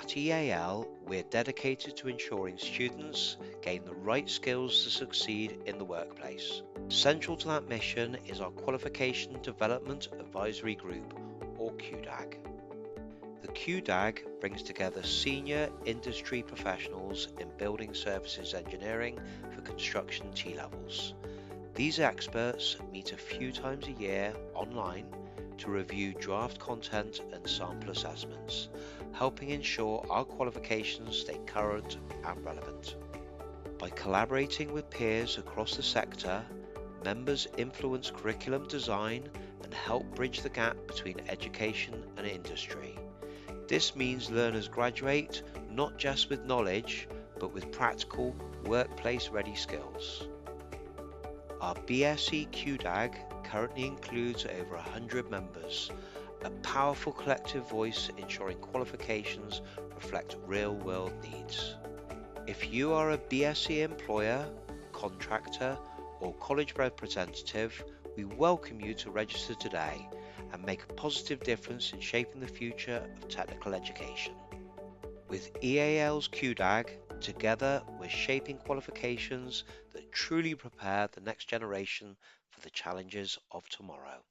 At EAL, we're dedicated to ensuring students gain the right skills to succeed in the workplace. Central to that mission is our Qualification Development Advisory Group, or QDAG. The QDAG brings together senior industry professionals in building services engineering for construction T-levels. These experts meet a few times a year online to review draft content and sample assessments, helping ensure our qualifications stay current and relevant. By collaborating with peers across the sector, members influence curriculum design and help bridge the gap between education and industry. This means learners graduate not just with knowledge, but with practical, workplace-ready skills. Our BSE QDAG currently includes over 100 members, a powerful collective voice ensuring qualifications reflect real-world needs. If you are a BSE employer, contractor, or college representative, we welcome you to register today and make a positive difference in shaping the future of technical education. With EAL's QDAG, together we're shaping qualifications that truly prepare the next generation for the challenges of tomorrow.